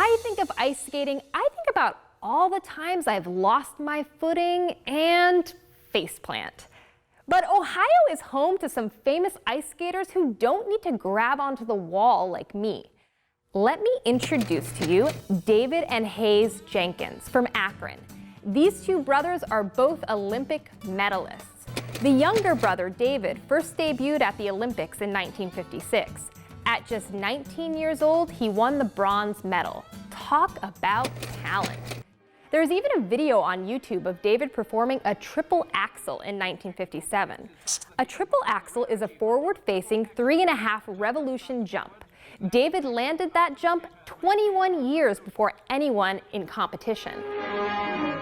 I think of ice skating, I think about all the times I've lost my footing and faceplant. But Ohio is home to some famous ice skaters who don't need to grab onto the wall like me. Let me introduce to you David and Hayes Jenkins from Akron. These two brothers are both Olympic medalists. The younger brother, David, first debuted at the Olympics in 1956. At just 19 years old, he won the bronze medal. Talk about talent. There's even a video on YouTube of David performing a triple axel in 1957. A triple axel is a forward-facing 3.5 revolution jump. David landed that jump 21 years before anyone in competition.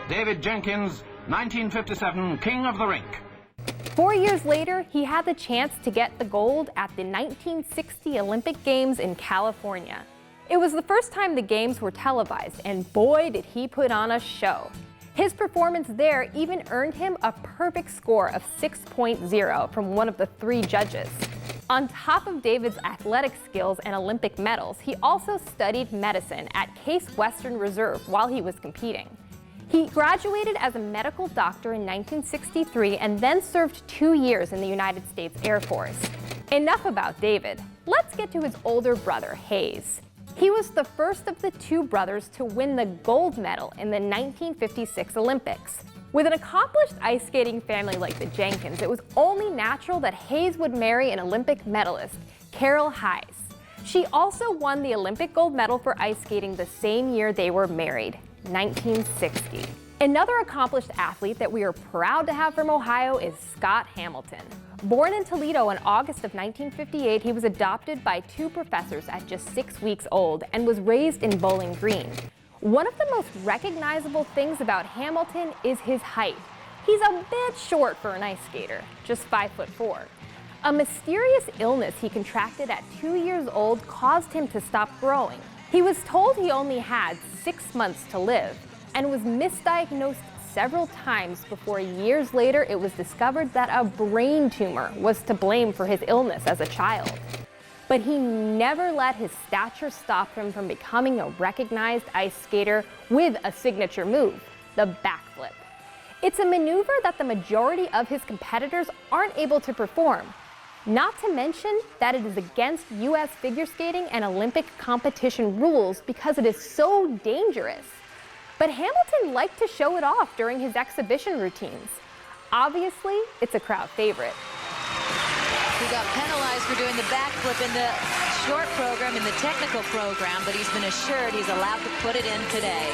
David Jenkins, 1957, King of the Rink. 4 years later, he had the chance to get the gold at the 1960 Olympic Games in California. It was the first time the Games were televised, and boy, did he put on a show. His performance there even earned him a perfect score of 6.0 from one of the 3 judges. On top of David's athletic skills and Olympic medals, he also studied medicine at Case Western Reserve while he was competing. He graduated as a medical doctor in 1963 and then served 2 years in the United States Air Force. Enough about David. Let's get to his older brother, Hayes. He was the first of the 2 brothers to win the gold medal in the 1956 Olympics. With an accomplished ice skating family like the Jenkins, it was only natural that Hayes would marry an Olympic medalist, Carol Hayes. She also won the Olympic gold medal for ice skating the same year they were married, 1960. Another accomplished athlete that we are proud to have from Ohio is Scott Hamilton. Born in Toledo in August of 1958, he was adopted by 2 professors at just 6 weeks old and was raised in Bowling Green. One of the most recognizable things about Hamilton is his height. He's a bit short for an ice skater, just 5'4". A mysterious illness he contracted at 2 years old caused him to stop growing. He was told he only had 6 months to live and was misdiagnosed several times before years later it was discovered that a brain tumor was to blame for his illness as a child. But he never let his stature stop him from becoming a recognized ice skater with a signature move, the backflip. It's a maneuver that the majority of his competitors aren't able to perform. Not to mention that it is against U.S. figure skating and Olympic competition rules because it is so dangerous. But Hamilton liked to show it off during his exhibition routines. Obviously, it's a crowd favorite. He got penalized for doing the backflip in the short program, in the technical program, but he's been assured he's allowed to put it in today.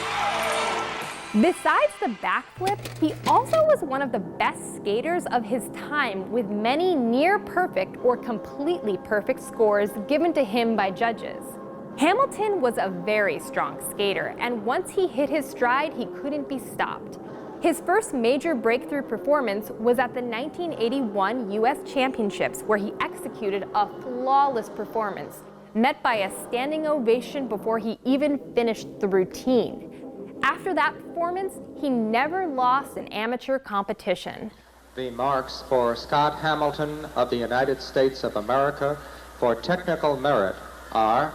Besides the backflip, he also was one of the best skaters of his time, with many near perfect or completely perfect scores given to him by judges. Hamilton was a very strong skater, and once he hit his stride, he couldn't be stopped. His first major breakthrough performance was at the 1981 U.S. Championships, where he executed a flawless performance, met by a standing ovation before he even finished the routine. After that performance, he never lost an amateur competition. The marks for Scott Hamilton of the United States of America for technical merit are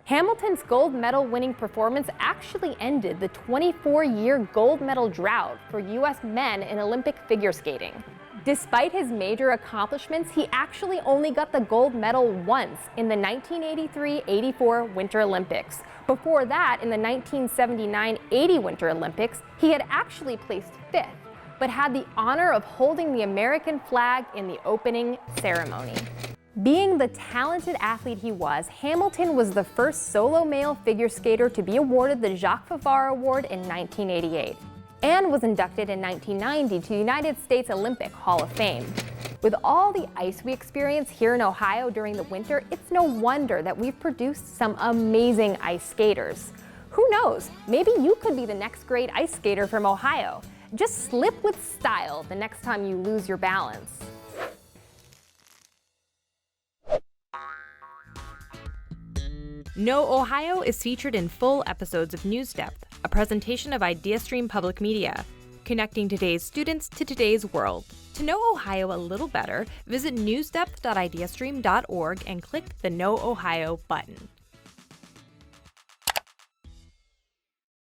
Hamilton's gold medal winning performance actually ended the 24-year gold medal drought for U.S. men in Olympic figure skating. Despite his major accomplishments, he actually only got the gold medal once in the 1983-84 Winter Olympics. Before that, in the 1979-80 Winter Olympics, he had actually placed 5th, but had the honor of holding the American flag in the opening ceremony. Being the talented athlete he was, Hamilton was the first solo male figure skater to be awarded the Jacques Favre Award in 1988, and was inducted in 1990 to the United States Olympic Hall of Fame. With all the ice we experience here in Ohio during the winter, it's no wonder that we've produced some amazing ice skaters. Who knows, maybe you could be the next great ice skater from Ohio. Just slip with style the next time you lose your balance. Know Ohio is featured in full episodes of News Depth, a presentation of IdeaStream Public Media, connecting today's students to today's world. To know Ohio a little better, visit newsdepth.ideastream.org and click the Know Ohio button.